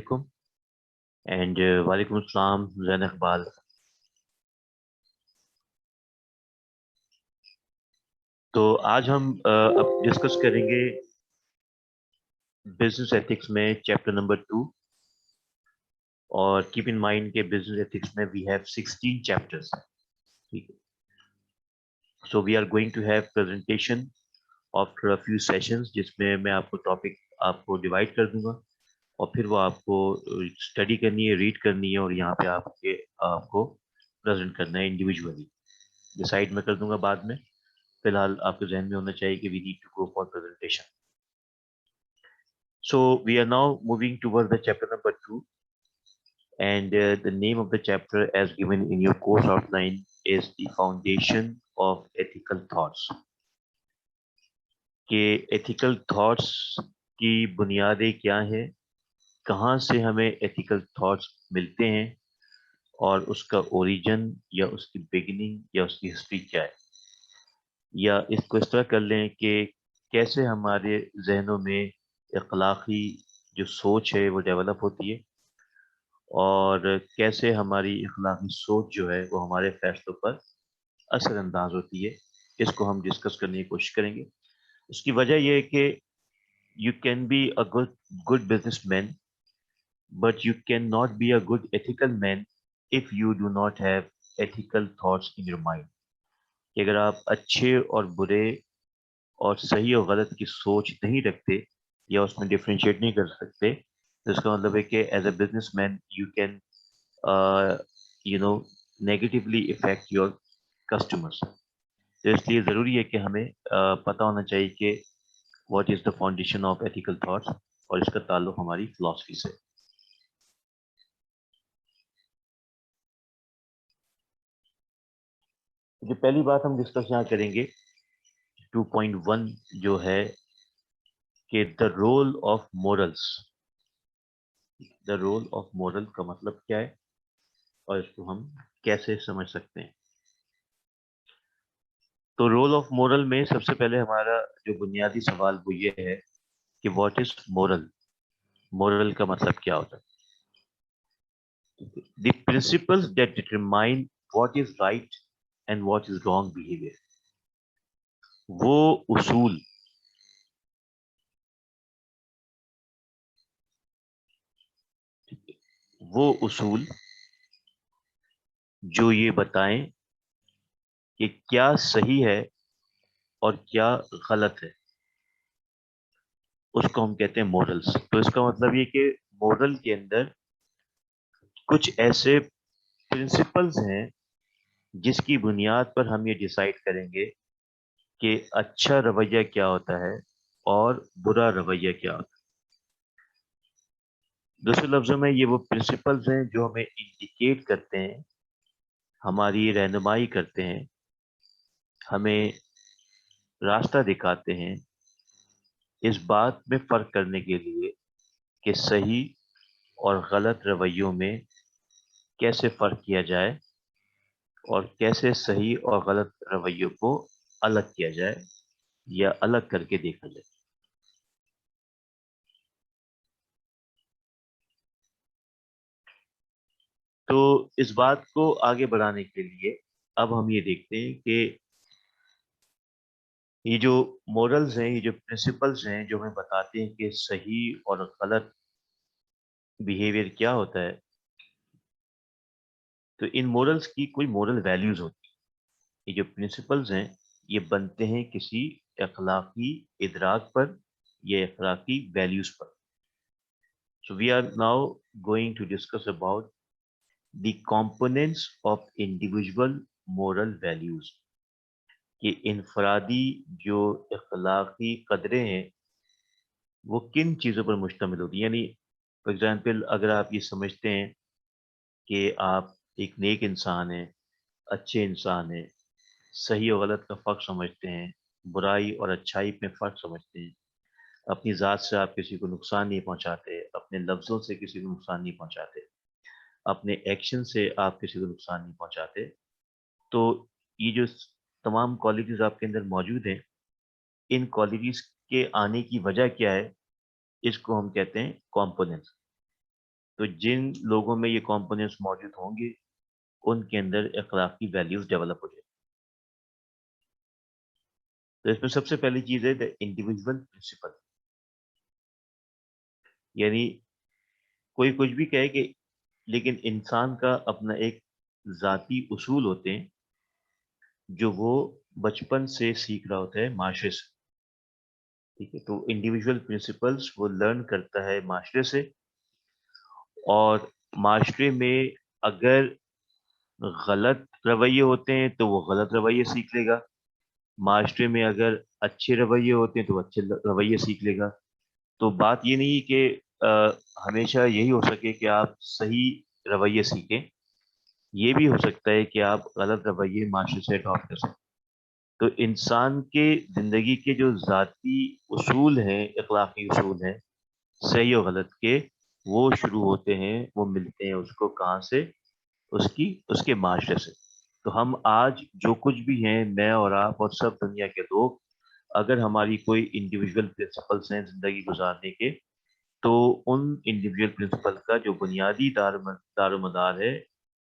Alaikum and Walaikum Assalam Zain Iqbal. तो आज हम अब डिस्कस करेंगे बिजनेस एथिक्स में चैप्टर नंबर 2 और कीप इन माइंड के बिजनेस एथिक्स में वी हैव 16 चैप्टर्स. ठीक है. So we are going to have presentation after a few sessions जिसमें मैं आपको टॉपिक आपको डिवाइड कर दूंगा और फिर वो आपको स्टडी करनी है, रीड करनी है और यहाँ पे आपको प्रेजेंट करना है इंडिविजुअली. डिसाइड मैं कर दूंगा बाद में. फिलहाल आपके जहन में होना चाहिए कि we need to go for presentation. So we are now moving towards the chapter number 2, and the name of the chapter as given in your course outline is the foundation of ethical thoughts. कि ethical thoughts की बुनियादें क्या हैं, कहाँ से हमें ethical thoughts मिलते हैं और उसका origin या उसकी beginning या उसकी history क्या है, या इसको इस तरह कर लें कि कैसे हमारे जहनों में अखलाकी जो सोच है वो डेवलप होती है और कैसे हमारी अखलाकी सोच जो है वो हमारे फैसलों पर असरअंदाज होती है. इसको हम डिस्कस करने की कोशिश करेंगे. उसकी वजह यह है कि you can be a good businessman but you can not be a good ethical man if you do not have ethical thoughts in your mind. कि अगर आप अच्छे और बुरे और सही और गलत की सोच नहीं रखते या उसमें डिफ्रेंशिएट नहीं कर सकते, तो इसका मतलब है कि as a businessman you can negatively affect your customers. तो इसलिए ज़रूरी है कि हमें पता होना चाहिए कि what is the foundation of ethical thoughts और इसका ताल्लुक हमारी फिलॉसफी से. जो पहली बात हम डिस्कस यहाँ करेंगे 2.1 जो है कि the role of morals. The role of moral का मतलब क्या है और इसको हम कैसे समझ सकते हैं. तो रोल ऑफ मोरल में सबसे पहले हमारा जो बुनियादी सवाल वो ये है कि व्हाट इज मोरल. मोरल का मतलब क्या होता है. The principles that determine what is right and what is wrong behaviour. वो उसूल वो उसूल जो ये बताएं कि क्या सही है और क्या गलत है, उसको हम कहते हैं मोरल्स. तो इसका मतलब ये कि मोरल के अंदर कुछ ऐसे प्रिंसिपल्स हैं जिसकी बुनियाद पर हम ये डिसाइड करेंगे कि अच्छा रवैया क्या होता है और बुरा रवैया क्या होता है. दूसरे लफ्जों में ये वो प्रिंसिपल्स हैं जो हमें इंडिकेट करते हैं, हमारी रहनुमाई करते हैं, हमें रास्ता दिखाते हैं इस बात में फर्क करने के लिए कि सही और गलत रवैयों में कैसे फर्क किया जाए और कैसे सही और गलत रवैयों को अलग किया जाए या अलग करके देखा जाए. तो इस बात को आगे बढ़ाने के लिए अब हम ये देखते हैं कि ये जो मोरल्स हैं, ये जो प्रिंसिपल्स हैं जो हमें बताते हैं कि सही और गलत बिहेवियर क्या होता है, तो इन मोरल्स की कोई मोरल वैल्यूज होती है. ये जो प्रिंसिपल्स हैं ये बनते हैं किसी अखलाकी इदराक पर या अखलाकी वैल्यूज पर. So we are now going to discuss about the components of individual moral values. कि इनफरादी जो अखलाकी कदरें हैं वो किन चीज़ों पर मुश्तमिल होती हैं. यानी फॉर एग्जांपल अगर आप ये समझते हैं कि आप एक नेक इंसान हैं, अच्छे इंसान हैं, सही और गलत का फ़र्क समझते हैं, बुराई और अच्छाई में फ़र्क समझते हैं, अपनी ज़ात से आप किसी को नुकसान नहीं पहुंचाते, अपने लफ्ज़ों से किसी को नुकसान नहीं पहुंचाते, अपने एक्शन से आप किसी को नुकसान नहीं पहुंचाते, तो ये जो तमाम क्वालिटीज़ आपके अंदर मौजूद हैं, इन क्वालिटीज़ के आने की वजह क्या है, इसको हम कहते हैं कॉम्पोनेंट्स. تو جن لوگوں میں یہ کمپوننٹس موجود ہوں گے ان کے اندر اخلاقی ویلیوز ڈیولپ ہو جائے. تو اس میں سب سے پہلی چیز ہے انڈیویجول پرنسپل. یعنی کوئی کچھ بھی کہے کہ لیکن انسان کا اپنا ایک ذاتی اصول ہوتے ہیں جو وہ بچپن سے سیکھ رہا ہوتا ہے معاشرے سے. ٹھیک ہے, تو انڈیویجول پرنسپلس وہ لرن کرتا ہے معاشرے سے, اور معاشرے میں اگر غلط رویے ہوتے ہیں تو وہ غلط رویے سیکھ لے گا, معاشرے میں اگر اچھے رویے ہوتے ہیں تو وہ اچھے رویے سیکھ لے گا. تو بات یہ نہیں کہ ہمیشہ یہی ہو سکے کہ آپ صحیح رویے سیکھیں, یہ بھی ہو سکتا ہے کہ آپ غلط رویے معاشرے سے اڈاپٹ کر سکیں. تو انسان کے زندگی کے جو ذاتی اصول ہیں, اخلاقی اصول ہیں صحیح و غلط کے, وہ شروع ہوتے ہیں, وہ ملتے ہیں اس کو کہاں سے, اس کے معاشرے سے. تو ہم آج جو کچھ بھی ہیں, میں اور آپ اور سب دنیا کے لوگ, اگر ہماری کوئی انڈیویجول پرنسپلس ہیں زندگی گزارنے کے, تو ان انڈیویجول پرنسپل کا جو بنیادی دار و مدار ہے,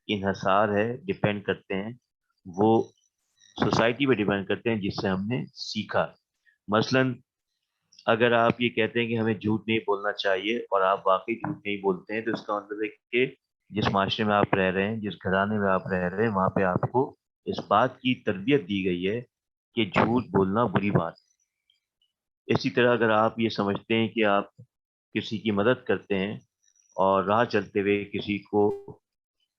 انحصار ہے, ڈپینڈ کرتے ہیں, وہ سوسائٹی پہ ڈپینڈ کرتے ہیں جس سے ہم نے سیکھا. مثلاً اگر آپ یہ کہتے ہیں کہ ہمیں جھوٹ نہیں بولنا چاہیے اور آپ واقعی جھوٹ نہیں بولتے ہیں, تو اس کا مطلب ہے کہ جس معاشرے میں آپ رہ رہے ہیں, جس گھرانے میں آپ رہ رہے ہیں, وہاں پہ آپ کو اس بات کی تربیت دی گئی ہے کہ جھوٹ بولنا بری بات. اسی طرح اگر آپ یہ سمجھتے ہیں کہ آپ کسی کی مدد کرتے ہیں اور راہ چلتے ہوئے کسی کو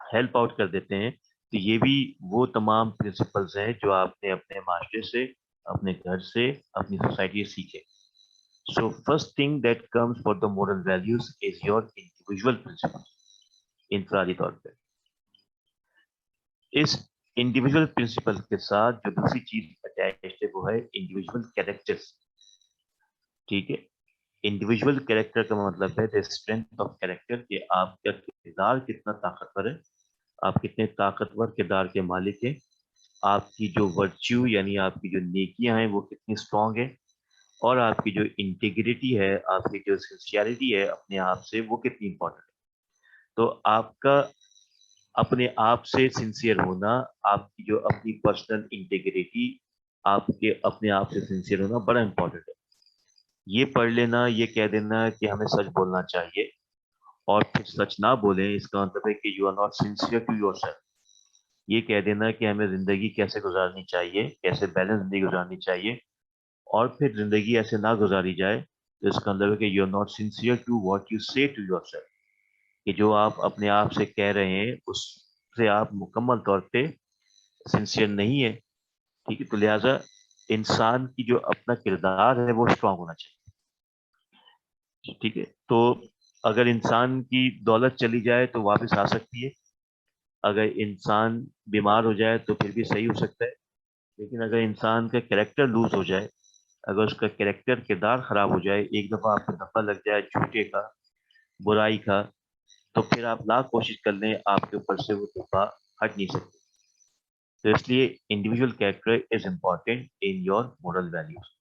ہیلپ آؤٹ کر دیتے ہیں, تو یہ بھی وہ تمام پرنسپلز ہیں جو آپ نے اپنے معاشرے سے, اپنے گھر سے, اپنی سوسائٹی سے سیکھے. So first thing that comes for the moral values is your individual principle. انفرادی طور پہ اس انڈیویجول پرنسپل کے ساتھ جو دوسری چیز اٹیچ ہے وہ ہے انڈیویجول کیریکٹرز. ٹھیک ہے, انڈیویجول کیریکٹر کا مطلب ہے دا اسٹرینتھ آف کیریکٹر, کہ آپ کا کردار کتنا طاقتور ہے, آپ کتنے طاقتور کردار کے مالک ہیں, آپ کی جو ورچیو یعنی آپ کی جو نیکیاں ہیں وہ کتنی اسٹرانگ ہے, اور آپ کی جو انٹیگریٹی ہے, آپ کی جو سنسیئرٹی ہے اپنے آپ سے, وہ کتنی امپورٹنٹ ہے. تو آپ کا اپنے آپ سے سنسیئر ہونا, آپ کی جو اپنی پرسنل انٹیگریٹی, آپ کے اپنے آپ سے سنسیئر ہونا بڑا امپورٹنٹ ہے. یہ پڑھ لینا, یہ کہہ دینا کہ ہمیں سچ بولنا چاہیے اور پھر سچ نہ بولیں, اس کا مطلب ہے کہ you are not sincere to yourself. یہ کہہ دینا کہ ہمیں زندگی کیسے گزارنی چاہیے, کیسے بیلنس زندگی گزارنی چاہیے, اور پھر زندگی ایسے نہ گزاری جائے, تو اس کا مطلب ہے کہ you are not sincere to what you say to yourself, کہ جو آپ اپنے آپ سے کہہ رہے ہیں اس سے آپ مکمل طور پہ سنسیئر نہیں ہے. ٹھیک ہے, تو لہٰذا انسان کی جو اپنا کردار ہے وہ اسٹرانگ ہونا چاہیے. ٹھیک ہے, تو اگر انسان کی دولت چلی جائے تو واپس آ سکتی ہے, اگر انسان بیمار ہو جائے تو پھر بھی صحیح ہو سکتا ہے, لیکن اگر انسان کا کریکٹر لوز ہو جائے, اگر اس کا کریکٹر کردار خراب ہو جائے, ایک دفعہ آپ کو دفعہ لگ جائے جھوٹے کا, برائی کا, تو پھر آپ لاکھ کوشش کر لیں, آپ کے اوپر سے وہ دفعہ ہٹ نہیں سکتے. تو اس لیے individual character is important in your moral values.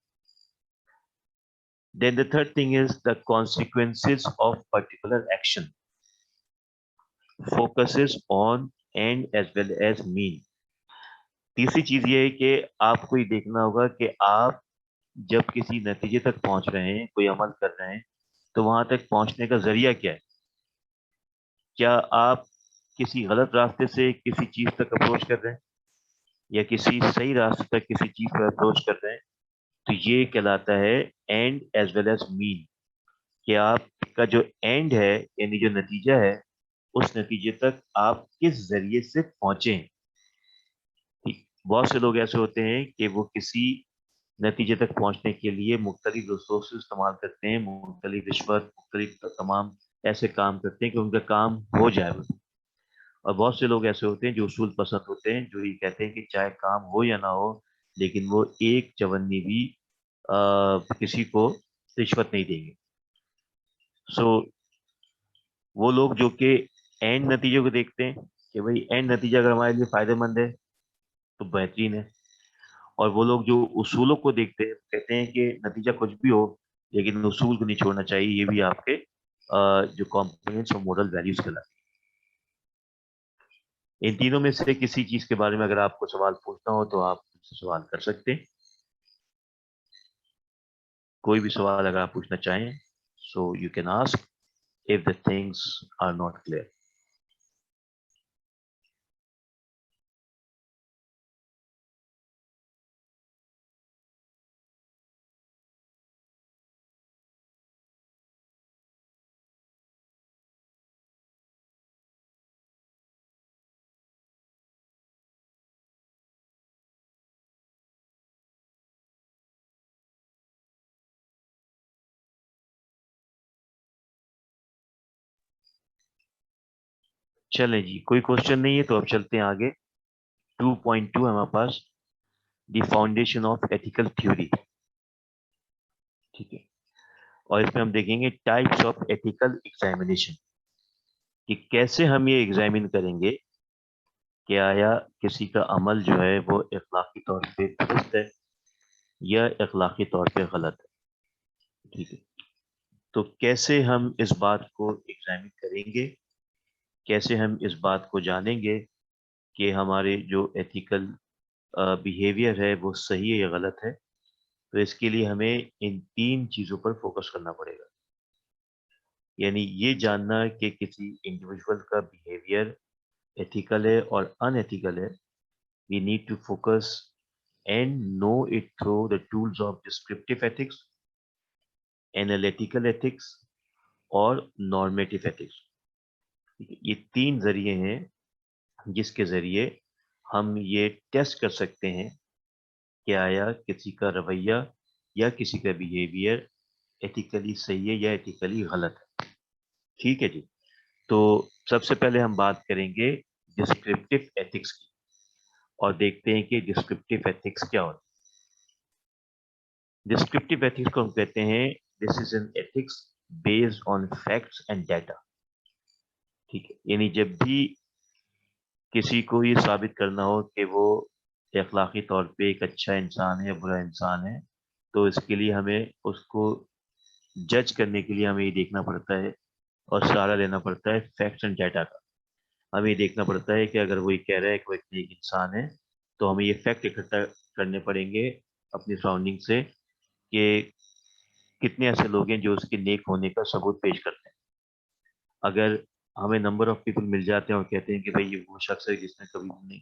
Then the third thing is the consequences of particular action focuses on end as well as mean. تیسری چیز یہ ہے کہ آپ کو یہ دیکھنا ہوگا کہ آپ جب کسی نتیجے تک پہنچ رہے ہیں, کوئی عمل کر رہے ہیں, تو وہاں تک پہنچنے کا ذریعہ کیا ہے. کیا آپ کسی غلط راستے سے کسی چیز تک اپروچ کر رہے ہیں, یا کسی صحیح راستے تک کسی چیز پر اپروچ کر رہے ہیں, تو یہ کہلاتا ہے اینڈ ایز ویل ایز مین, کہ آپ کا جو اینڈ ہے یعنی جو نتیجہ ہے, اس نتیجے تک آپ کس ذریعے سے پہنچے. بہت سے لوگ ایسے ہوتے ہیں کہ وہ کسی نتیجے تک پہنچنے کے لیے مختلف ریسورسز استعمال کرتے ہیں, مختلف رشوت, مختلف تمام ایسے کام کرتے ہیں کہ ان کا کام ہو جائے. اور بہت سے لوگ ایسے ہوتے ہیں جو اصول پسند ہوتے ہیں, جو یہ کہتے ہیں کہ چاہے کام ہو یا نہ ہو, لیکن وہ ایک چونی بھی کسی کو رشوت نہیں دیں گے. سو وہ لوگ جو کہ اینڈ نتیجے کو دیکھتے ہیں کہ بھئی اینڈ نتیجہ اگر ہمارے لیے فائدہ مند ہے تو بہترین ہے, اور وہ لوگ جو اصولوں کو دیکھتے ہیں کہتے ہیں کہ نتیجہ کچھ بھی ہو لیکن اصول کو نہیں چھوڑنا چاہیے, یہ بھی آپ کے जो कंपोनेंट्स और मॉडल वैल्यूज कहलाते हैं। इन तीनों में से किसी चीज के बारे में अगर आपको सवाल पूछना हो तो आप मुझसे सवाल कर सकते हैं, कोई भी सवाल अगर आप पूछना चाहें, so you can ask if the things are not clear. चलें जी, कोई क्वेश्चन नहीं है तो अब चलते हैं आगे। 2.2 हमारे पास, the foundation of ethical theory. ठीक है, और इसमें हम देखेंगे टाइप्स ऑफ एथिकल एग्जामिनेशन, कि कैसे हम ये एग्जामिन करेंगे कि आया किसी का अमल जो है वो इखलाकी तौर पे दुरुस्त है या इखलाकी तौर पे गलत है। ठीक है, तो कैसे हम इस बात को एग्जामिन करेंगे, कैसे हम इस बात को जानेंगे कि हमारे जो एथिकल बिहेवियर है वो सही है या गलत है। तो इसके लिए हमें इन तीन चीज़ों पर फोकस करना पड़ेगा, यानी ये जानना कि किसी इंडिविजुअल का बिहेवियर एथिकल है और अनएथिकल है। We need to focus and know it through the tools of descriptive ethics, analytical ethics और नॉर्मेटिव एथिक्स। ये तीन जरिए हैं जिसके जरिए हम ये टेस्ट कर सकते हैं कि आया किसी का रवैया या किसी का बिहेवियर एथिकली सही है या एथिकली गलत है। ठीक है जी, तो सबसे पहले हम बात करेंगे डिस्क्रिप्टिव एथिक्स की और देखते हैं कि डिस्क्रिप्टिव एथिक्स क्या होता है। डिस्क्रिप्टिव एथिक्स को हम कहते हैं this is an ethics based on facts and data. ठीक है, यानी जब भी किसी को ये साबित करना हो कि वो अखलाकी तौर पे एक अच्छा इंसान है या बुरा इंसान है, तो इसके लिए हमें उसको जज करने के लिए हमें ये देखना पड़ता है और सहारा लेना पड़ता है फैक्ट्स एंड डाटा का। हमें ये देखना पड़ता है कि अगर वो ये कह रहा है कि वो एक इंसान है, तो हमें ये फैक्ट इकट्ठा करने पड़ेंगे अपनी सराउंडिंग से कि कितने ऐसे लोग हैं जो उसके नेक होने का सबूत पेश करते हैं। अगर हमें नंबर ऑफ पीपल मिल जाते हैं और कहते हैं कि भाई ये वो शख्स है जिसने कभी नहीं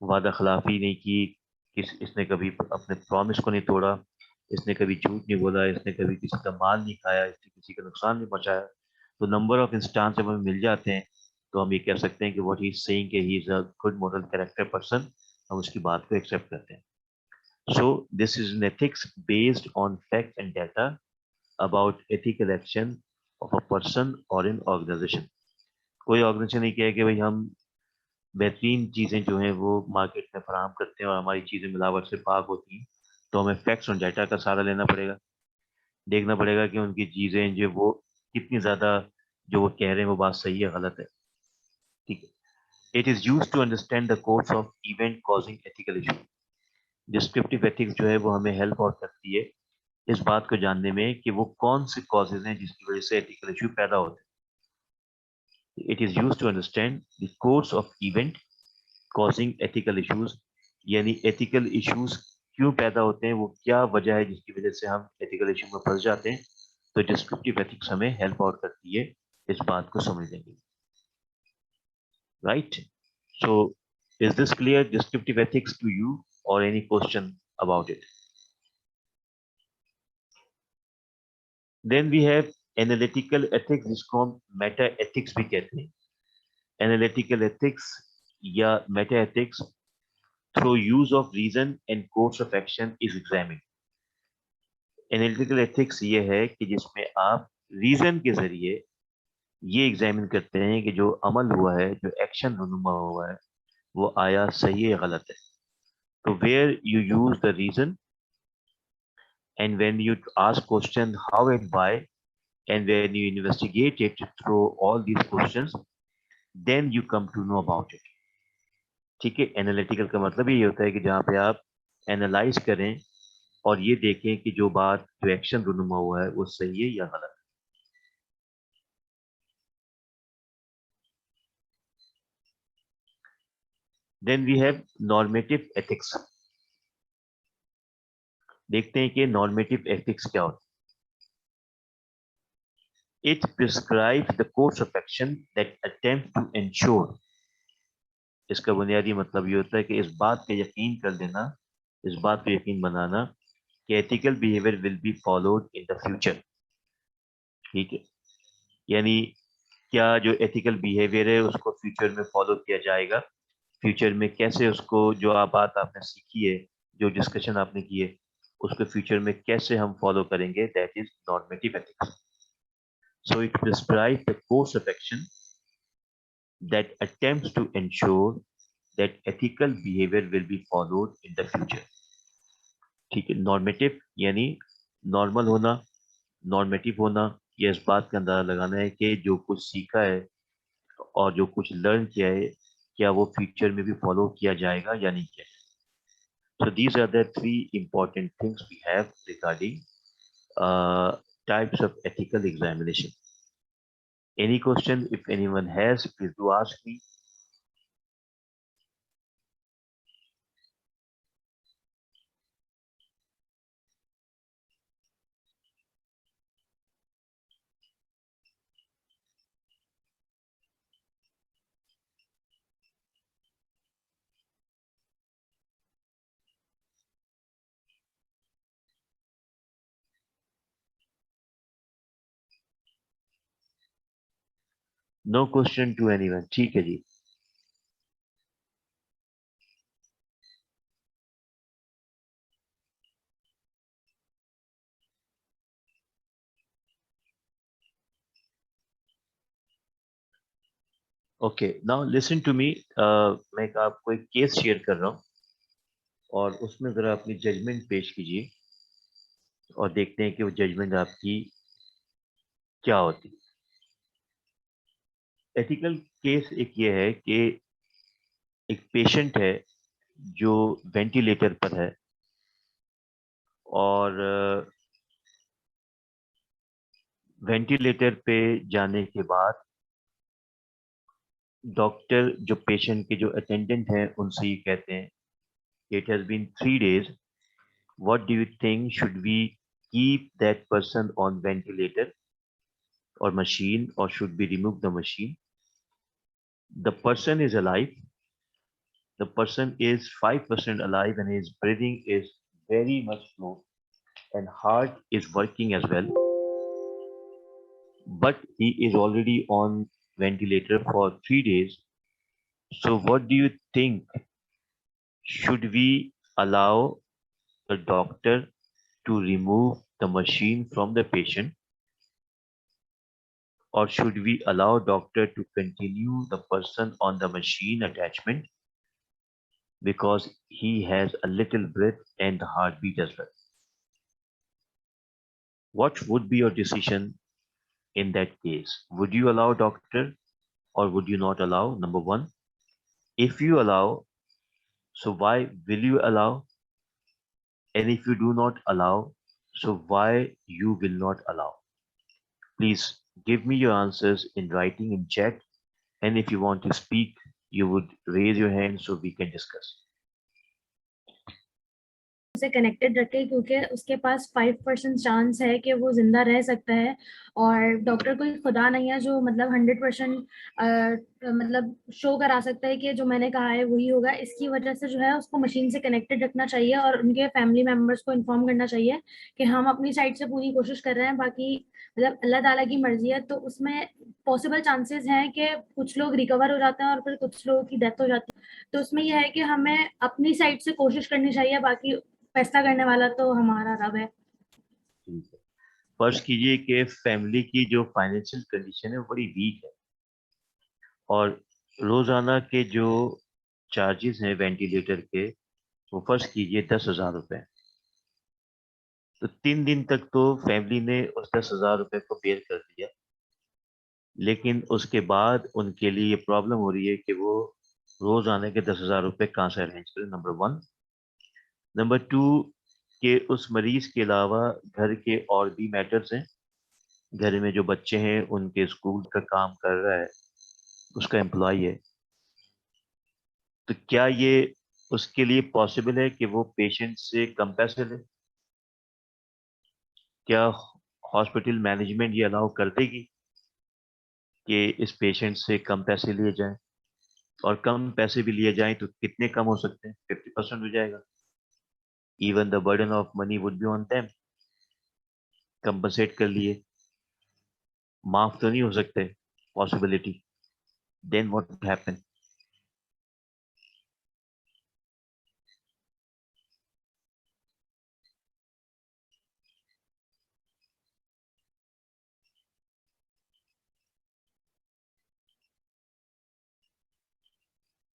वादा खिलाफी नहीं की, इसने कभी अपने प्रॉमिस को नहीं तोड़ा, इसने कभी झूठ नहीं बोला, इसने कभी किसी का माल नहीं खाया, इसने किसी का नुकसान नहीं पहुंचाया, तो नंबर ऑफ इंस्टांस जब हमें मिल जाते हैं तो हम ये कह सकते हैं कि व्हाट ही इज सेइंग कि he is a good moral character person, हम उसकी बात को एक्सेप्ट करते हैं। So this is an ethics based on fact and data about ethical action of a person और इन ऑर्गेनाइजेशन। कोई ऑर्गेनाइजेशन नहीं कहे कि भाई हम बेहतरीन चीज़ें जो हैं वो मार्केट में फराहम करते हैं और हमारी चीज़ें मिलावट से पाक होती हैं, तो हमें फैक्ट्स और डाटा का सहारा लेना पड़ेगा। देखना पड़ेगा कि उनकी चीज़ें जो वो कितनी ज़्यादा जो वो कह रहे हैं वो बात सही है गलत है। ठीक है, it is use to understand the course of event causing ethical issue. Descriptive ethics जो है वो हमें हेल्प और करती है इस बात को जानने में कि वो कौन से कॉजेज हैं जिसकी वजह से एथिकल इशू पैदा होते हैं। It is use to understand the course of event causing ethical issues, यानी एथिकल इश्यूज क्यों पैदा होते हैं, वो क्या वजह है जिसकी वजह से हम एथिकल इशू में फंस जाते हैं। तो डिस्क्रिप्टिव एथिक्स हमें हेल्प आउट करती है इस बात को समझने के लिए। Right, so is this clear descriptive ethics to you और any question about it? Then we have analytical ethics, जिसको हम मेटा एथिक्स भी कहते हैं। एनालिटिकल एथिक्स या meta ethics through use of reason and course of action is examined. Analytical ethics ये है कि जिसमें आप रीजन के जरिए ये एग्जामिन करते हैं कि जो अमल हुआ है, जो एक्शन रुनुमा हुआ है, वो आया सही है गलत है। तो where you use the reason and when you ask question how and why and when you investigate it through all these questions, then you come to know about it. ठीक है, एनालिटिकल का मतलब ये होता है कि जहाँ पे आप एनालाइज करें और ये देखें कि जो बात जो एक्शन रुनुमा हुआ है वो सही है या गलत है। Then we have normative ethics. देखते हैं कि normative ethics क्या होता है. It prescribes the course of action that attempt to ensure. इसका बुनियादी मतलब ये होता है कि इस बात का यकीन कर देना, इस बात को यकीन बनाना कि ethical behavior will be followed in the future. ठीक है, यानी क्या जो एथिकल बिहेवियर है उसको फ्यूचर में फॉलो किया जाएगा, फ्यूचर में कैसे उसको, जो आप बात आपने सीखी है, जो डिस्कशन आपने की है, उसको फ्यूचर में कैसे हम फॉलो करेंगे, that is normative ethics. So it prescribe the course of action that attempts to ensure that ethical behaviour will be followed in the future. ठीक है, नॉर्मेटिव यानी नॉर्मल होना, नॉर्मेटिव होना, ये इस बात का अंदाजा लगाना है कि जो कुछ सीखा है और जो कुछ लर्न किया है, क्या वो फ्यूचर में भी फॉलो किया जाएगा या नहीं किया. So these are the three important things we have regarding types of ethical examination. Any question, if anyone has, please do ask me. No question to anyone. ठीक है जी. Okay, now listen to me. मैं आपको एक case share कर रहा हूँ और उसमें जरा अपनी जजमेंट पेश कीजिए और देखते हैं कि वो जजमेंट आपकी क्या होती है. एथिकल केस एक ये है कि एक पेशेंट है जो वेंटिलेटर पर है और वेंटिलेटर पे जाने के बाद डॉक्टर जो पेशेंट के जो अटेंडेंट हैं उनसे ये कहते हैं, it has been 3 days, what do you think, should we keep that person on ventilator or machine, or should we remove the machine? The person is alive, the person is 5% alive and his breathing is very much slow and heart is working as well, but he is already on ventilator for 3 days. So what do you think, should we allow the doctor to remove the machine from the patient, or should we allow doctor to continue the person on the machine attachment because he has a little breath and heartbeat as well? What would be your decision in that case? Would you allow doctor or would you not allow? Number one, if you allow, so why will you allow? And if you do not allow, so why you will not allow? Please give me your answers in writing in chat. And if you want to speak, you would raise your hand so we can discuss. से connected रखे क्योंकि उसके पास 5% chance है कि वो जिंदा रह सकता है और डॉक्टर कोई खुदा नहीं है जो मतलब 100% मतलब शो करा सकता है कि जो मैंने कहा है वही होगा. इसकी वजह से जो है उसको मशीन से कनेक्टेड रखना चाहिए और उनके फैमिली मेम्बर्स को इन्फॉर्म करना चाहिए कि हम अपनी साइड से पूरी कोशिश कर रहे हैं, बाकी मतलब अल्लाह ताला की मर्जी है. तो उसमें पॉसिबल चांसेस हैं कि कुछ लोग रिकवर हो जाते हैं और फिर कुछ लोगों की डेथ हो जाती है. तो उसमें यह है कि हमें अपनी साइड से कोशिश करनी चाहिए, बाकी फैसला करने वाला तो हमारा रब है. फर्ज कीजिए कि फैमिली की जो फाइनेंशियल कंडीशन है वो बड़ी वीक है और रोजाना के जो चार्जेस हैं वेंटिलेटर के, वो फर्ज कीजिए 10,000 रुपए. तो 3 दिन तक तो फैमिली ने उस 10,000 रुपए को बेयर कर दिया, लेकिन उसके बाद उनके लिए ये प्रॉब्लम हो रही है कि वो रोज आने के 10,000 रुपए कहाँ से अरेंज करें. Number one. नंबर टू, कि उस मरीज के अलावा घर के और भी मैटर्स हैं. घर में जो बच्चे हैं उनके स्कूल का काम कर रहा है, उसका एम्प्लॉय है. तो क्या ये उसके लिए पॉसिबल है कि वो पेशेंट से कम पैसे ले? क्या हॉस्पिटल मैनेजमेंट ये अलाउ कर देगी कि इस पेशेंट से कम पैसे लिए जाएं? और कम पैसे भी लिए जाएं तो कितने कम हो सकते हैं? 50% हो जाएगा. Even the burden of money would be on them. Compensate कर लिए, माफ तो नहीं हो सकते possibility. Then what happen?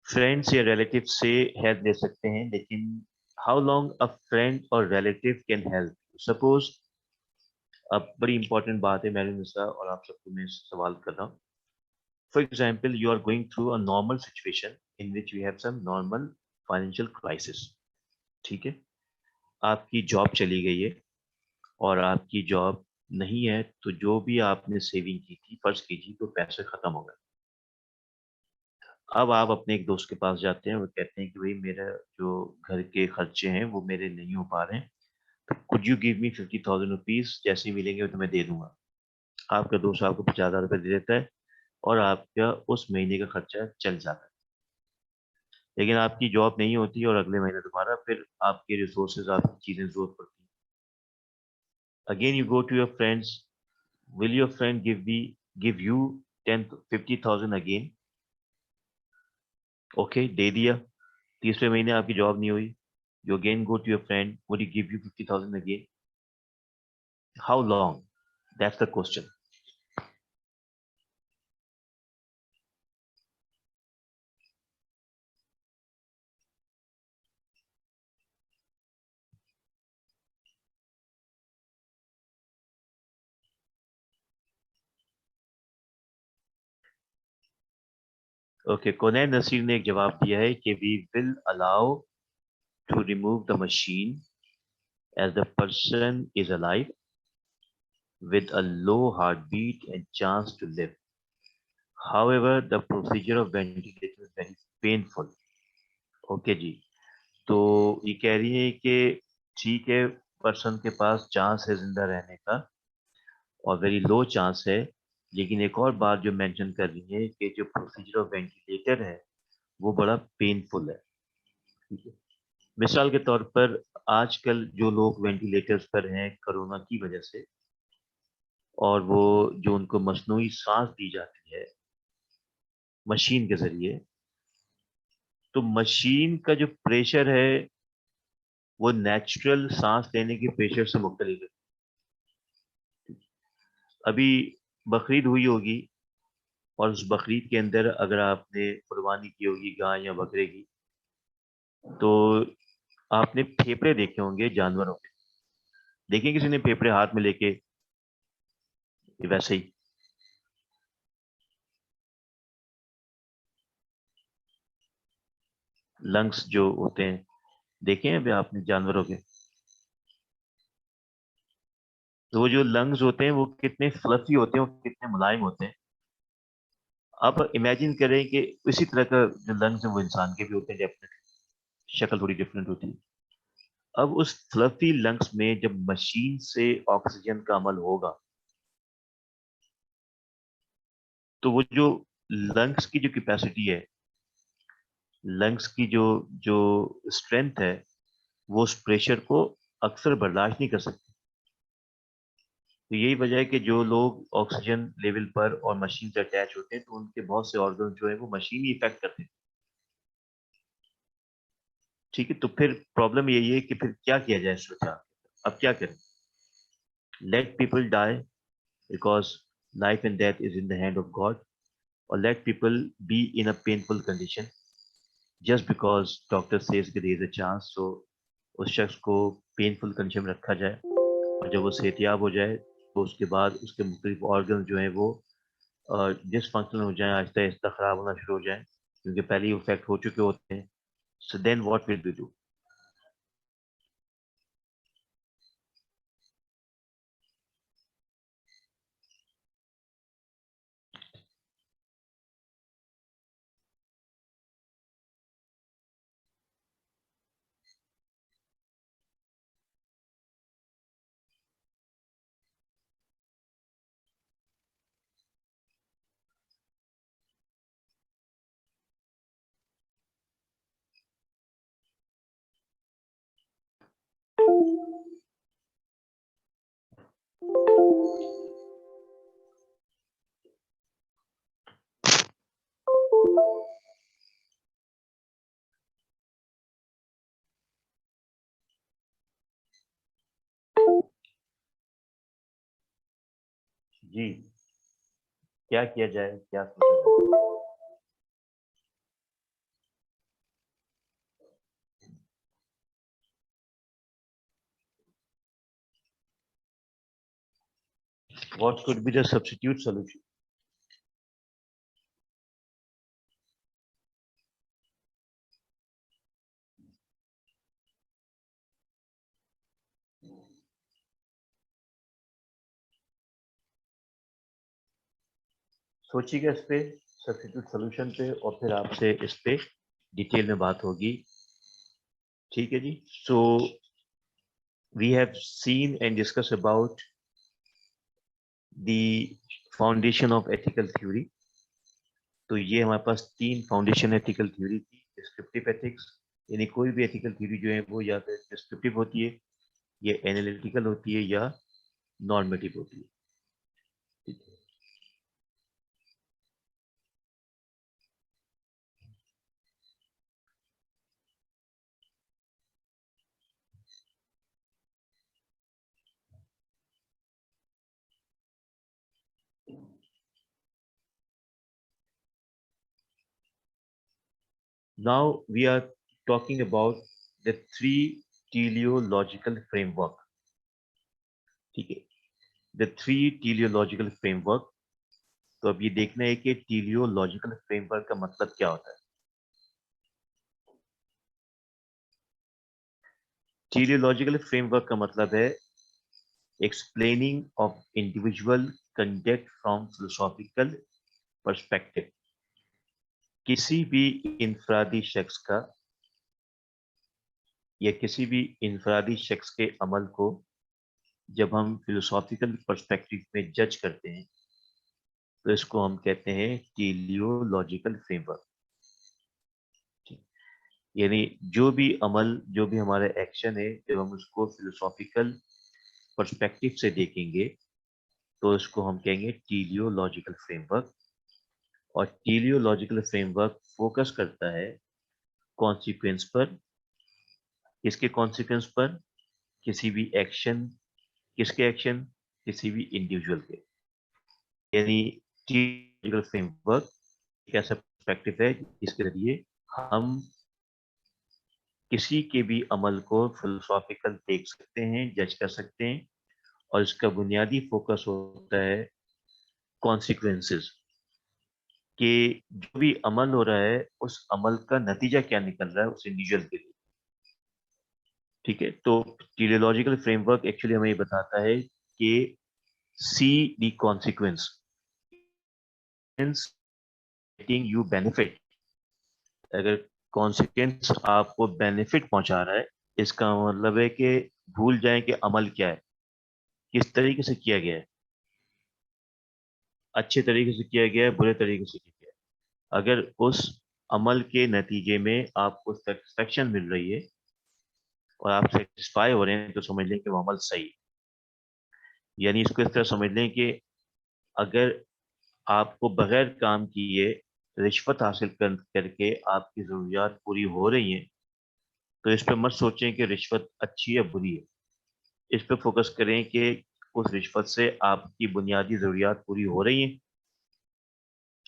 Friends या रिलेटिव से हेल्प ले सकते हैं, लेकिन हाउ लॉन्ग अ फ्रेंड और रिलेटिव कैन हेल्प? सपोज, अब बड़ी इंपॉर्टेंट बात है मैरिज निसा, और आप सबको मैं सवाल कर रहा हूँ. For example, you are going through a normal situation in which you have some normal financial crisis. ठीक है, आपकी जॉब चली गई है, और आपकी जॉब नहीं है, तो जो भी आपने सेविंग की थी, फर्ज कीजिए, तो पैसे खत्म हो गए. अब आप अपने एक दोस्त के पास जाते हैं, वो कहते हैं कि भाई मेरा जो घर के खर्चे हैं वो मेरे नहीं हो पा रहे हैं, तो could you give me 50,000 rupees, जैसे ही मिलेंगे तो मैं दे दूंगा. आपका दोस्त आपको 50,000 रुपये दे देता है, और आपका उस महीने का खर्चा चल जाता है. लेकिन आपकी जॉब नहीं होती, और अगले महीने दोबारा फिर आपके रिसोर्सेज, आपकी चीजें जरूरत पड़ती है. Again you go to your friends. Will your friend give you 10 50,000 again? Okay, दे दिया. तीसरे महीने आपकी जॉब नहीं हुई. You again go to your friend. Would he give you 50,000 again? How long? That's the question. Okay, Conan Nasir ने एक जवाब दिया है कि we will allow to remove the machine as the person is alive with a low heartbeat and chance to live. However, the procedure of ventilation is very painful. Okay जी, तो ये कह रही है कि ठीक है, पर्सन के पास चांस है जिंदा रहने का, और वेरी लो चांस है. लेकिन एक और बात जो मेंशन कर रही है कि जो प्रोसीजर ऑफ वेंटिलेटर है वो बड़ा पेनफुल है. ठीक है, मिसाल के तौर पर आजकल जो लोग वेंटिलेटर्स पर हैं कोरोना की वजह से, और वो जो उनको मसनूई सांस दी जाती है मशीन के जरिए, तो मशीन का जो प्रेशर है वो नेचुरल सांस लेने के प्रेशर से मुख्तलिफ है. अभी बकरीद हुई होगी, और उस बकरीद के अंदर अगर आपने कुर्बानी की होगी गाय या बकरे की, तो आपने फेफड़े देखे होंगे जानवरों के. देखे किसी ने फेफड़े हाथ में लेके? वैसे ही लंग्स जो होते हैं, देखे हैं अभी आपने जानवरों के? तो वो जो लंग्स होते हैं वो कितने फ्लफी होते हैं, वो कितने मुलायम होते हैं. आप इमेजिन करें कि इसी तरह का जो लंग्स है वो इंसान के भी होते हैं, डेफिनेटली शक्ल थोड़ी डिफरेंट होती है. अब उस फ्लफी लंग्स में जब मशीन से ऑक्सीजन का अमल होगा, तो वो जो लंग्स की जो कैपेसिटी है, लंग्स की जो जो स्ट्रेंथ है, वो उस प्रेशर को अक्सर बर्दाश्त नहीं कर सकती. तो यही वजह है कि जो लोग ऑक्सीजन लेवल पर और मशीन से अटैच होते हैं, तो उनके बहुत से ऑर्गन जो है वो मशीन ही इफेक्ट करते हैं. ठीक है, तो फिर प्रॉब्लम यही है कि फिर क्या किया जाए इस वजह. अब क्या करें? Let people die, because life and death is in the hand of God. और let people be in a painful condition just because doctor says कि there is a chance. So उस शख्स को पेनफुल कंडीशन में रखा जाए, और जब वो सेहतियाब हो जाए, तो उसके बाद उसके मुख्तलिफ ऑर्गन जो हैं वो डिसफंक्शनल हो जाए, आहिस्ता आहिस्ता खराब होना शुरू हो जाए, क्योंकि पहले ही इफेक्ट हो चुके होते हैं. So then what will be do? जी, क्या किया जाए, क्या सोचा जाए? What could be the substitute solution? सोचिएगा इस पे, सब्स्टिट्यूट सॉल्यूशन पे, और फिर आपसे इस पे डिटेल में बात होगी। ठीक है जी। So we have seen and discuss about the foundation of ethical theory. तो ये हमारे पास 3 फाउंडेशन एथिकल थ्योरी थी। डिस्क्रिप्टिव एथिक्स, यानी कोई भी एथिकल थ्योरी जो है वो या तो डिस्क्रिप्टिव होती है, या एनालिटिकल होती है, या नॉर्मेटिव होती है। ठीक है। Now we are talking about the 3 teleological framework. ठीक है, the 3 teleological framework। तो अब ये देखना है कि teleological framework का मतलब क्या होता है। teleological framework का मतलब है explaining of individual conduct from philosophical perspective। किसी भी इंफरादी शख्स का या किसी भी इंफरादी शख्स के अमल को जब हम फिलोसॉफिकल पर्सपेक्टिव में जज करते हैं तो इसको हम कहते हैं टेलियोलॉजिकल फ्रेमवर्क। यानी जो भी अमल, जो भी हमारा एक्शन है, जब हम उसको फिलोसॉफिकल पर्सपेक्टिव से देखेंगे तो इसको हम कहेंगे टेलियोलॉजिकल फ्रेमवर्क। और टेलियोलॉजिकल फ्रेमवर्क फोकस करता है कॉन्सिक्वेंस पर। किसके कॉन्सिक्वेंस पर? किसी भी एक्शन। किसके एक्शन? किसी भी इंडिविजुअल के। यानी टेलियोलॉजिकल फ्रेमवर्क एक ऐसा पर्सपेक्टिव है जिसके जरिए हम किसी के भी अमल को फिलोसॉफिकल देख सकते हैं, जज कर सकते हैं, और इसका बुनियादी फोकस होता है कॉन्सिक्वेंसेस कि जो भी अमल हो रहा है उस अमल का नतीजा क्या निकल रहा है उस इंडिविजुअल के लिए। ठीक है, तो टेलियोलॉजिकल फ्रेमवर्क एक्चुअली हमें ये बताता है कि see the consequence getting you benefit. अगर कॉन्सिक्वेंस आपको बेनिफिट पहुंचा रहा है, इसका मतलब है कि भूल जाएं कि अमल क्या है, किस तरीके से किया गया है, अच्छे तरीके से किया गया है, बुरे तरीके से किया गया है। अगर उस अमल के नतीजे में आपको सेटिस्फेक्शन मिल रही है और आप सेटिस्फाई हो रहे हैं तो समझ लें कि वो अमल सही है। यानी इसको इस तरह समझ लें कि अगर आपको बगैर काम किए रिश्वत हासिल करके आपकी ज़रूरियात पूरी हो रही हैं तो इस पर मत सोचें कि रिश्वत अच्छी या बुरी है। इस पर फोकस करें कि उस रिश्वत से आपकी बुनियादी ज़रूरियात पूरी हो रही हैं,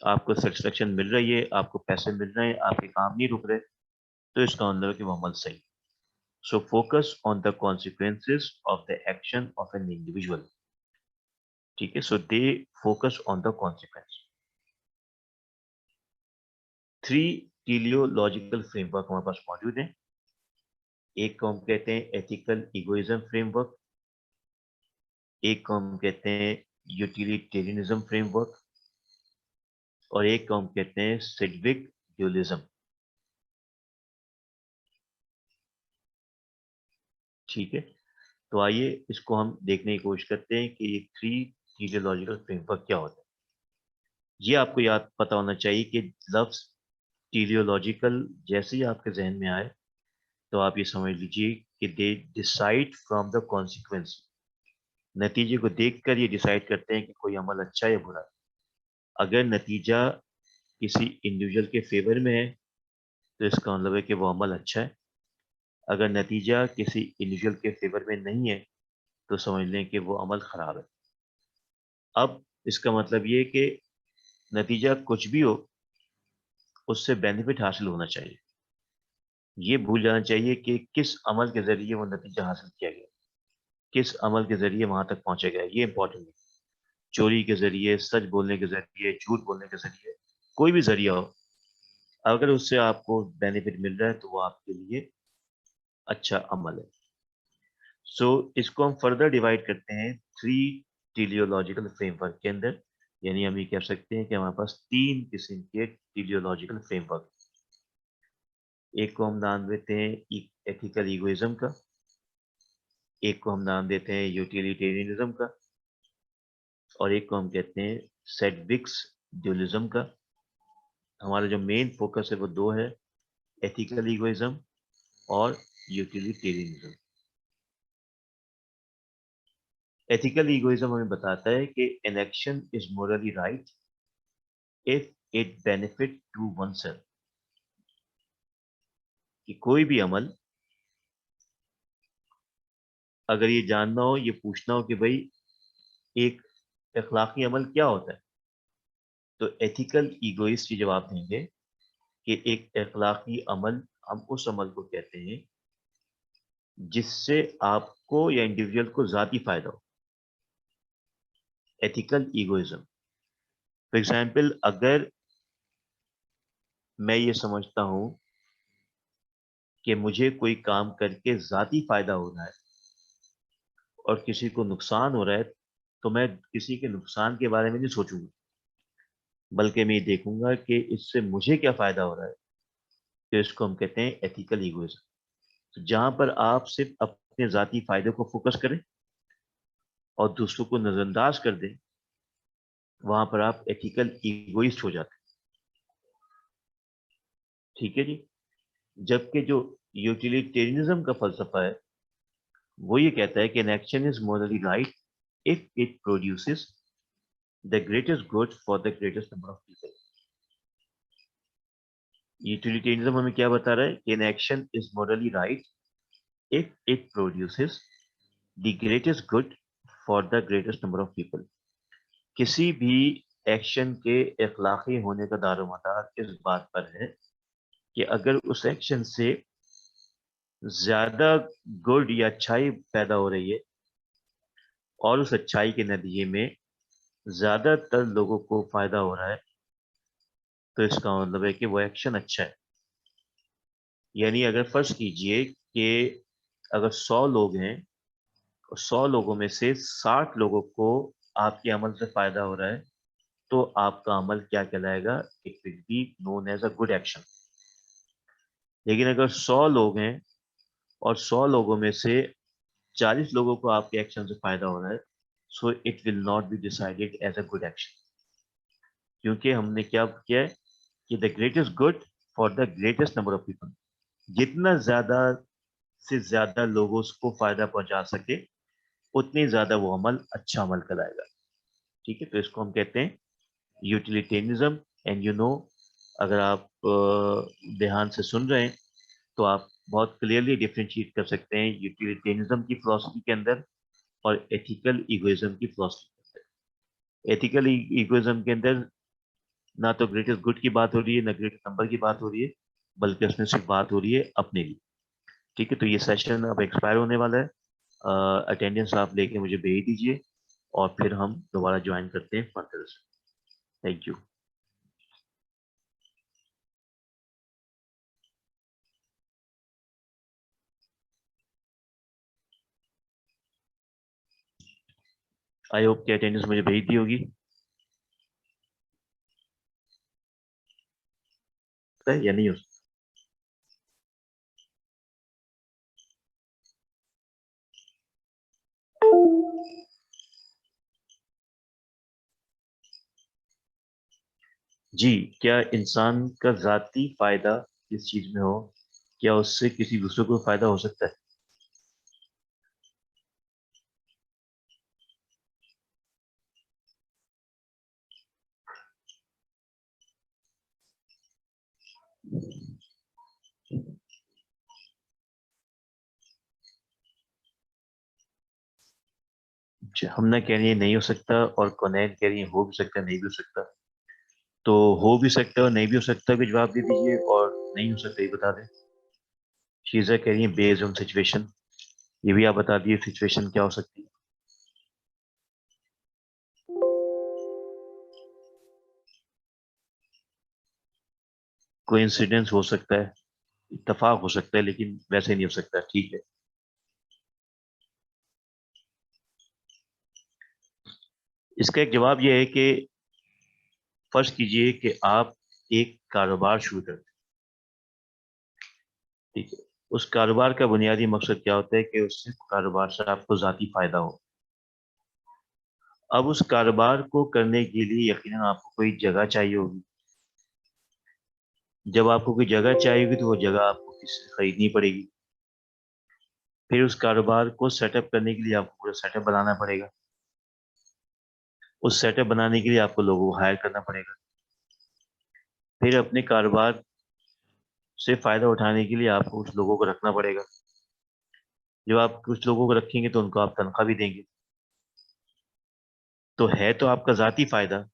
आपको सेटिस्फेक्शन मिल रही है, आपको पैसे मिल रहे हैं, आपके काम नहीं रुक रहे, तो इसका मतलब है कि वो अमल सही। So focus on the consequences of the action of an individual. ठीक है, so they focus on the consequence. 3 teleological framework हमारे पास मौजूद है। एक को हम कहते हैं एथिकल इगोइज्म फ्रेमवर्क, एक को हम कहते हैं यूटिलिटेरियनिज्म फ्रेमवर्क, और एक को हम कहते हैं सिडविक ड्यूलिज्म। ठीक है, तो आइए इसको हम देखने की कोशिश करते हैं कि ये 3 टेलियोलॉजिकल फ्रेमवर्क क्या होता है। ये आपको याद पता होना चाहिए कि लफ्ज टेलियोलॉजिकल जैसे ही आपके जहन में आए तो आप ये समझ लीजिए कि they decide from the consequence, नतीजे को देखकर ये डिसाइड करते हैं कि कोई अमल अच्छा है या बुरा। अगर नतीजा किसी इंडिविजुअल के फेवर में है तो इसका मतलब है कि वो अमल अच्छा है। अगर नतीजा किसी इंडिविजुअल के फेवर में नहीं है तो समझ लें कि वो अमल खराब है। अब इसका मतलब ये कि नतीजा कुछ भी हो, उससे बेनिफिट हासिल होना चाहिए। ये भूल जाना चाहिए कि किस अमल के जरिए वो नतीजा हासिल किया गया, किस अमल के जरिए वहां तक पहुंचा गया, ये इंपॉर्टेंट है। चोरी के जरिए, सच बोलने के जरिए, झूठ बोलने के जरिए, कोई भी जरिया हो, अगर उससे आपको बेनिफिट मिल रहा है तो वो आपके लिए अच्छा अमल है। सो इसको हम फर्दर डिवाइड करते हैं 3 टेलियोलॉजिकल फ्रेमवर्क के अंदर। यानी हम ये कह सकते हैं कि हमारे पास 3 किस्म के टेलियोलॉजिकल फ्रेमवर्क। एक को हम नाम देते हैं एथिकल इगोइज्म का, एक को हम नाम देते हैं यूटिलिटेरियनिज्म का, और एक को हम कहते हैं सेडविक्स ड्यूलिज्म का। हमारा जो मेन फोकस है वो दो है, एथिकल इगोइज्म और यूटिलिटेरियनिज्म। एथिकल इगोइज्म हमें बताता है कि an action is morally right if it benefit to oneself, कि कोई भी अमल, अगर ये जानना हो, ये पूछना हो कि भाई एक अखलाकी अमल क्या होता है, तो एथिकल इगोइस्ट ये जवाब देंगे कि एक अखलाकी अमल, हम उस अमल को कहते हैं जिससे आपको या इंडिविजुअल को ज़ाती फायदा हो। एथिकल इगोइज्म, फॉर एग्जाम्पल, अगर मैं ये समझता हूं कि मुझे कोई काम करके ज़ाती फायदा हो रहा है और किसी को नुकसान हो रहा है, तो मैं किसी के नुकसान के बारे में नहीं सोचूंगा, बल्कि मैं ये देखूंगा कि इससे मुझे क्या फायदा हो रहा है। तो इसको हम कहते हैं एथिकल इगोइज्म। तो जहां पर आप सिर्फ अपने ज़ाती फायदे को फोकस करें और दूसरों को नजरअंदाज कर दें, वहां पर आप एथिकल इगोइस्ट हो जाते हैं। ठीक है जी। जबकि जो यूटिलिटेरियनिज्म का फलसफा है वो ये कहता है कि an action is morally right if it produces the greatest good for the greatest number of people. Utilitarianism हमें क्या बता रहा है कि an action is morally right if it produces the greatest good for the greatest number of people. किसी भी action के अखलाकी होने का दारोमदार इस बात पर है कि अगर उस एक्शन से ज्यादा गुड या अच्छाई पैदा हो रही है और उस अच्छाई के नतीजे में ज्यादातर लोगों को फायदा हो रहा है, तो इसका मतलब है कि वो एक्शन अच्छा है। यानी अगर फर्ज कीजिए कि अगर 100 लोग हैं और 100 लोगों में से 60 लोगों को आपके अमल से फायदा हो रहा है, तो आपका अमल क्या कहलाएगा? It will be known as a good action. लेकिन अगर 100 लोग हैं और 100 लोगों में से 40 लोगों को आपके एक्शन से फायदा हो रहा है, so it will not be decided as a good action. क्योंकि हमने क्या किया है कि the greatest good for the greatest number of people, जितना ज्यादा से ज्यादा लोगों को फायदा पहुंचा सके उतनी ज्यादा वो अमल अच्छा अमल कहलाएगा। ठीक है, तो इसको हम कहते हैं यूटिलिटेरियनिज्म। एंड यू नो, अगर आप ध्यान से सुन रहे हैं तो आप बहुत क्लियरली डिफ्रेंशिएट कर सकते हैं यूटिलिटेरियनिज्म की फिलॉसफी के अंदर और एथिकल इगोइज्म की फिलॉसफी के अंदर। एथिकल इगोइज्म के अंदर ना तो ग्रेटेस्ट गुड की बात हो रही है, ना ग्रेटेस्ट नंबर की बात हो रही है, बल्कि उसमें सिर्फ बात हो रही है अपने लिए। ठीक है, तो ये सेशन अब एक्सपायर होने वाला है। अटेंडेंस आप लेके मुझे भेज दीजिए और फिर हम दोबारा ज्वाइन करते हैं फर्दर से। Thank you. आई होप कि अटेंडेंस मुझे भेज दी होगी, पता है या नहीं हो? जी, क्या इंसान का जाती फायदा किस चीज में हो, क्या उससे किसी दूसरे को फायदा हो सकता है? हम ना कह रही है नहीं हो सकता और कौनैन कह रही है हो भी सकता है नहीं भी हो सकता। तो हो भी सकता है और नहीं भी हो सकता भी जवाब दे दीजिए, और नहीं हो सकता ये बता दें। शीजा कह रही है बेस्ड ऑन सिचुएशन, ये भी आप बता दिए सिचुएशन क्या हो सकती है। कोइंसिडेंस हो सकता है, इत्तेफाक हो सकता है, लेकिन वैसे नहीं हो सकता। ठीक है, इसका एक जवाब यह है कि फर्ज कीजिए कि आप एक कारोबार शुरू करते हैं। ठीक है, उस कारोबार का बुनियादी मकसद क्या होता है कि उससे कारोबार से आपको ज़ाती फायदा हो। अब उस कारोबार को करने के लिए यकीनन आपको कोई जगह चाहिए होगी। जब आपको कोई जगह चाहिए होगी तो वो जगह आपको किसी से खरीदनी पड़ेगी। फिर उस कारोबार को सेटअप करने के लिए आपको पूरा सेटअप बनाना पड़ेगा। उस सेटअप बनाने के लिए आपको लोगों को हायर करना पड़ेगा। फिर अपने कारोबार से फायदा उठाने के लिए आपको कुछ लोगों को रखना पड़ेगा। जब आप कुछ लोगों को रखेंगे तो उनको आप तनख्वाह भी देंगे। तो है तो आपका ज़ाती फायदा,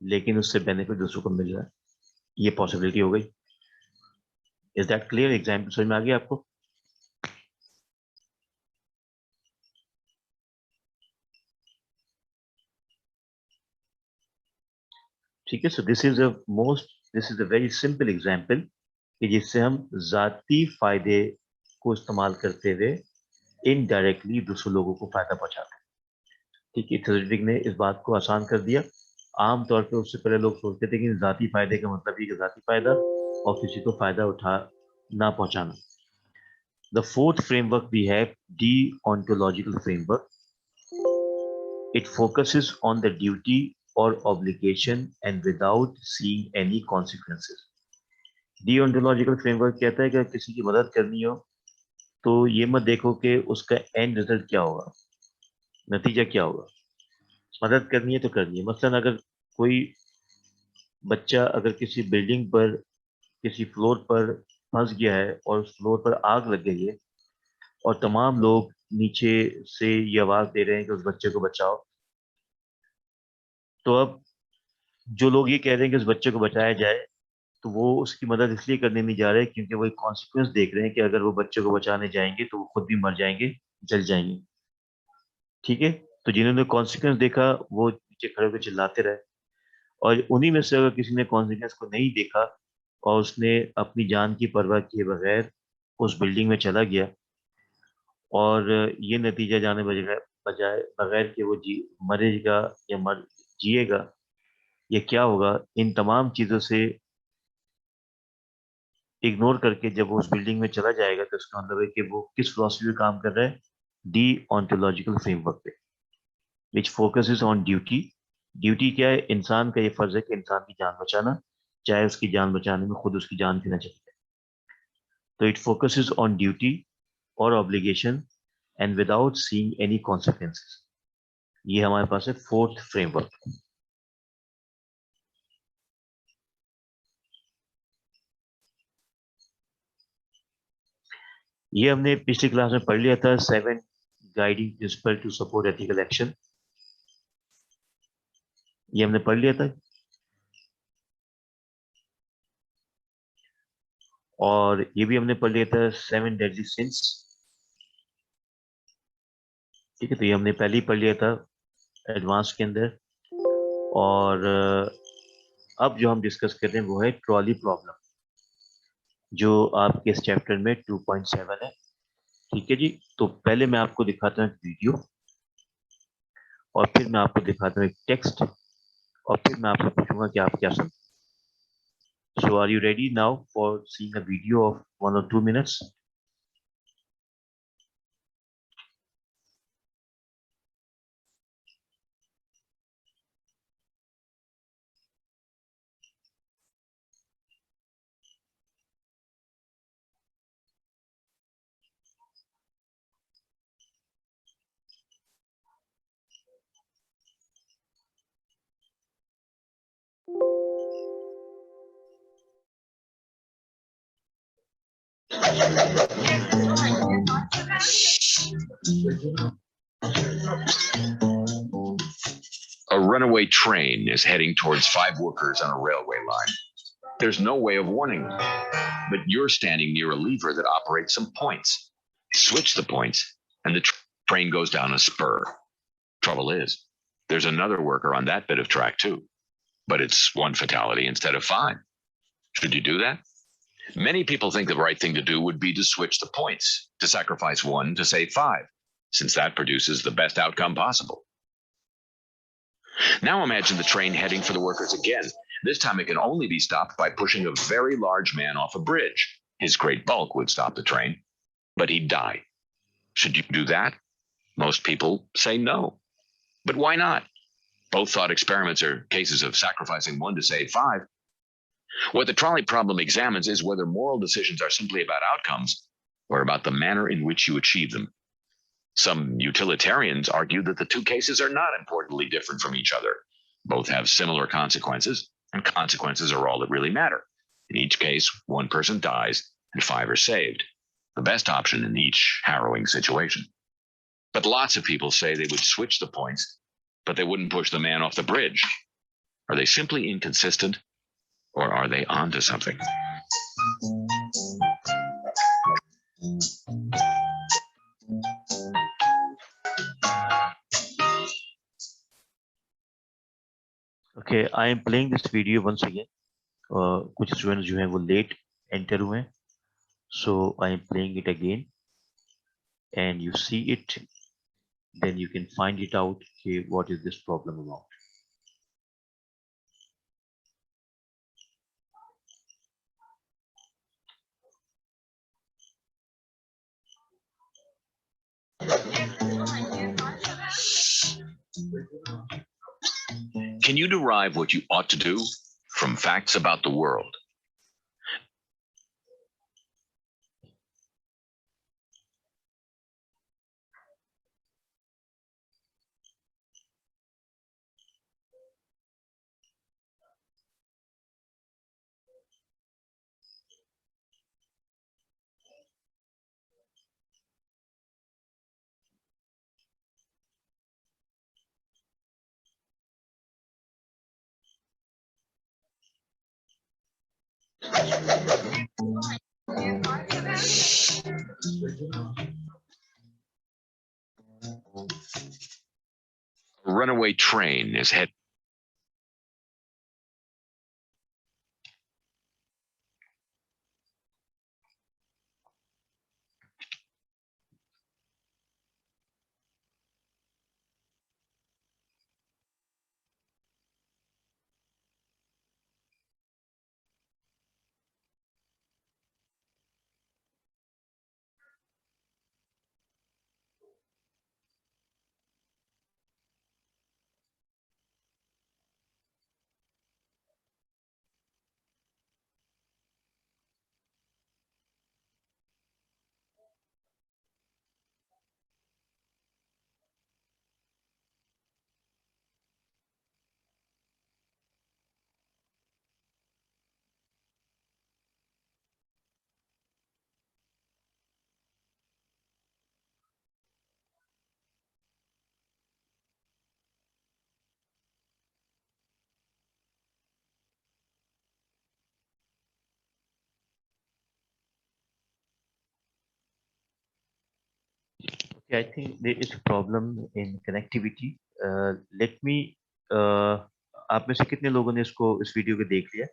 लेकिन उससे बेनिफिट दूसरों को मिल रहा है, ये पॉसिबिलिटी हो गई। Is that clear? एग्जाम्पल समझ में आ गया आपको? ठीक है, so this is a very simple example कि जिससे हम ज़ाती फायदे को इस्तेमाल करते हुए इनडायरेक्टली दूसरे लोगों को फायदा पहुंचाते हैं। ठीक है, थ्योरेटिक ने इस बात को आसान कर दिया। आमतौर पे उससे पहले लोग सोचते थे कि ज़ाती फायदे का मतलब ये कि ज़ाती फायदा और किसी को फायदा उठा ना पहुंचाना। The fourth framework we have, deontological framework. It focuses on the duty or obligation and without seeing any consequences. Deontological framework कहता है कि अगर किसी की मदद करनी हो तो ये मत देखो कि उसका एंड रिजल्ट क्या होगा, नतीजा क्या होगा। मदद करनी है तो करनी है। मसलन अगर कोई बच्चा अगर किसी बिल्डिंग पर किसी फ्लोर पर फंस गया है और उस फ्लोर पर आग लग गई है और तमाम लोग नीचे से ये आवाज दे रहे हैं कि उस बच्चे को बचाओ, तो अब जो लोग ये कह रहे हैं कि उस बच्चे को बचाया जाए, तो वो उसकी मदद इसलिए करने नहीं जा रहे क्योंकि वो एक कॉन्सिक्वेंस देख रहे हैं कि अगर वो बच्चे को बचाने जाएंगे तो वो खुद भी मर जाएंगे, जल जाएंगे। ठीक है, तो जिन्होंने कॉन्सिक्वेंस देखा वो नीचे खड़े होकर चिल्लाते रहे, और उन्हीं में से अगर किसी ने कॉन्सिक्वेंस को नहीं देखा और उसने अपनी जान की परवाह किए बगैर उस बिल्डिंग में चला गया, और ये नतीजा जाने बजाय बजाय बगैर कि वो जी मरेगा या मर जिएगा, ये क्या होगा, इन तमाम चीज़ों से इग्नोर करके जब वो उस बिल्डिंग में चला जाएगा, तो इसका मतलब है कि वो किस फिलॉसफी पे काम कर रहा है? डी ऑन्टोलॉजिकल फ्रेमवर्क पे, विच फोकसेस ऑन ड्यूटी। ड्यूटी क्या है? इंसान का ये फर्ज है कि इंसान की जान बचाना, चाहे उसकी जान बचाने में खुद उसकी जान भी न चली जाए। तो इट फोकसेस ऑन ड्यूटी और obligation and without seeing any consequences. ये हमारे पास है फोर्थ फ्रेमवर्क। ये हमने पिछली क्लास में पढ़ लिया था, 7 guiding principle to support ethical action. ये हमने पढ़ लिया था। और ये भी हमने पढ़ लिया था 7 डेडली सिंस। ठीक है, तो ये हमने पहले ही पढ़ लिया था एडवांस के अंदर। और अब जो हम डिस्कस कर रहे हैं वो है ट्रॉली प्रॉब्लम, जो आपके इस चैप्टर में 2.7 है। ठीक है जी, तो पहले मैं आपको दिखाता हूँ एक वीडियो, और फिर मैं आपको दिखाता हूँ एक टेक्स्ट, और फिर मैं आपसे पूछूंगा कि आप क्या समझ। So are you ready now for seeing a video of 1 or 2 minutes? A runaway train is heading towards 5 workers on a railway line. There's no way of warning them, but you're standing near a lever that operates some points. Switch the points, and the train goes down a spur. Trouble is, there's another worker on that bit of track too, but it's 1 fatality instead of 5. Should you do that? Many people think the right thing to do would be to switch the points, to sacrifice 1 to save 5, since that produces the best outcome possible. Now imagine the train heading for the workers again. This time it can only be stopped by pushing a very large man off a bridge. His great bulk would stop the train, but he'd die. Should you do that? Most people say no. But why not? Both thought experiments are cases of sacrificing 1 to save 5. What the trolley problem examines is whether moral decisions are simply about outcomes or about the manner in which you achieve them. Some utilitarians argue that the 2 cases are not importantly different from each other. Both have similar consequences, and consequences are all that really matter. In each case, 1 person dies and 5 are saved, the best option in each harrowing situation. But lots of people say they would switch the points, but they wouldn't push the man off the bridge. Are they simply inconsistent, or are they onto something? Okay, I am playing this video once again. कुछ students जो हैं वो late enter हुए हैं, so I am playing it again, and you see it, then you can find it out. Okay, what is this problem about? Can you derive what you ought to do from facts about the world? A runaway train is heading. Okay, I think there is a problem in connectivity. Let me आप में से कितने लोगों ने इसको इस video को देख लिया?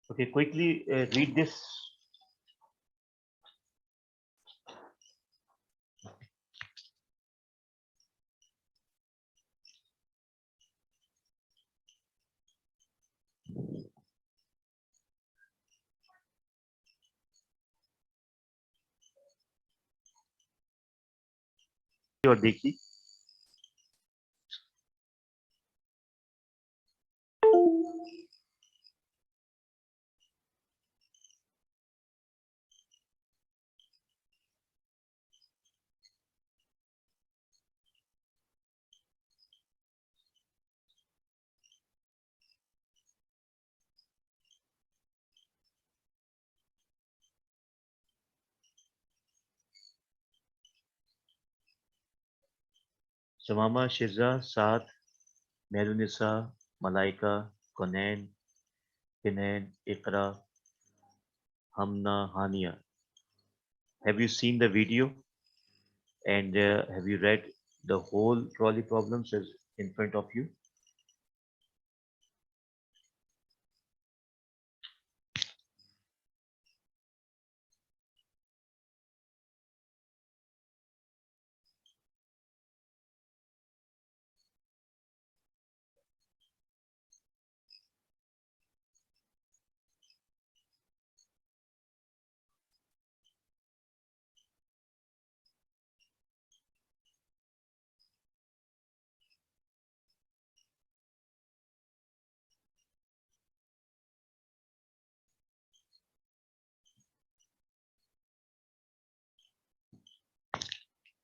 Okay, quickly read this. और देखिए Samama, Shirza, Saad, Mehrunisa, Malaika, Konain, Hinan, Iqra, Hamna, Hania. Have you seen the video and have you read the whole trolley problems as in front of you?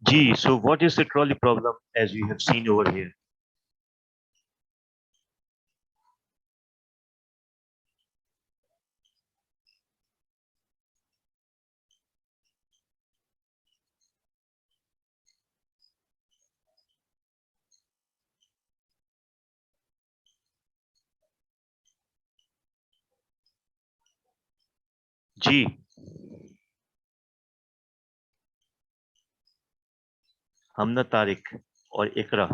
Gee, so what is the trolley problem as we have seen over here? Gee, Hamna, Tariq और Iqra.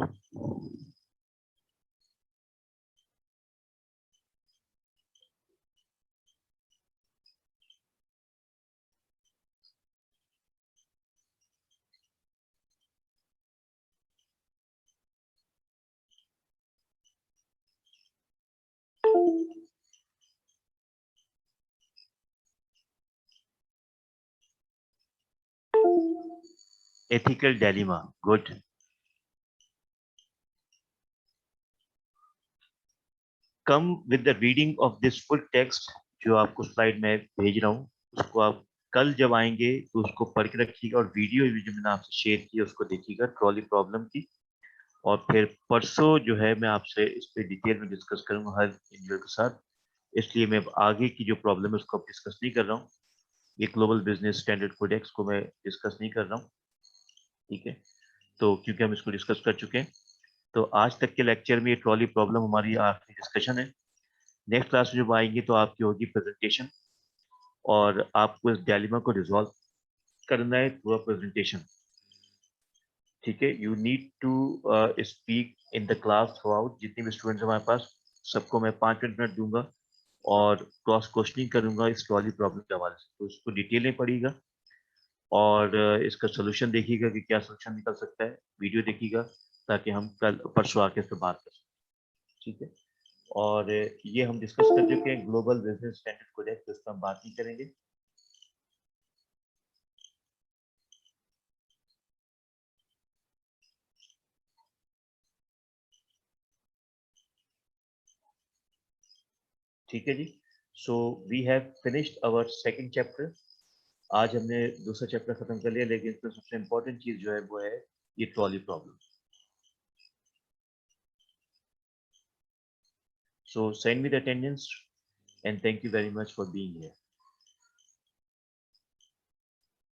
Ethical dilemma. Good. Come with the reading of this full text जो आपको slide में भेज रहा हूँ उसको आप कल जब आएंगे तो उसको पढ़ के रखिएगा और वीडियो जो मैंने आपसे शेयर की उसको देखिएगा ट्रॉली प्रॉब्लम की और फिर परसों जो है मैं आपसे इस पे डिटेल में डिस्कस करूंगा हर इंडिविजुअल के साथ इसलिए मैं आगे की जो प्रॉब्लम है उसको डिस्कस नहीं कर रहा हूँ ये ग्लोबल बिजनेस स्टैंडर्ड कोडेक्स को मैं डिस्कस नहीं कर रहा हूँ ठीक है तो क्योंकि हम इसको डिस्कस कर चुके हैं तो आज तक के लेक्चर में ये ट्रॉली प्रॉब्लम हमारी आखिरी डिस्कशन है नेक्स्ट क्लास में जब आएंगे तो आपकी होगी प्रेजेंटेशन और आपको इस डायलेमा को रिजॉल्व करना है थ्रू प्रेजेंटेशन ठीक है you need to speak in the class throughout जितने भी स्टूडेंट्स हमारे पास सबको मैं 5 मिनट दूंगा और क्रॉस क्वेश्चनिंग करूंगा इस ट्रॉली प्रॉब्लम के हवाले से तो उसको डिटेल में पढ़िएगा और इसका सोल्यूशन देखिएगा कि क्या सोल्यूशन निकल सकता है वीडियो देखिएगा ताकि हम कल परसों आके इस पर बात कर सकें ठीक है और ये हम डिस्कस कर चुके हैं ग्लोबल बिजनेस स्टैंडर्ड कोडेक्स इस पर हम बात नहीं करेंगे ठीक है जी so we have finished our second chapter आज हमने दूसरा चैप्टर खत्म कर लिया लेकिन इसमें सबसे इम्पोर्टेंट चीज जो है वो है ये trolley problem so send me the attendance and thank you very much for being here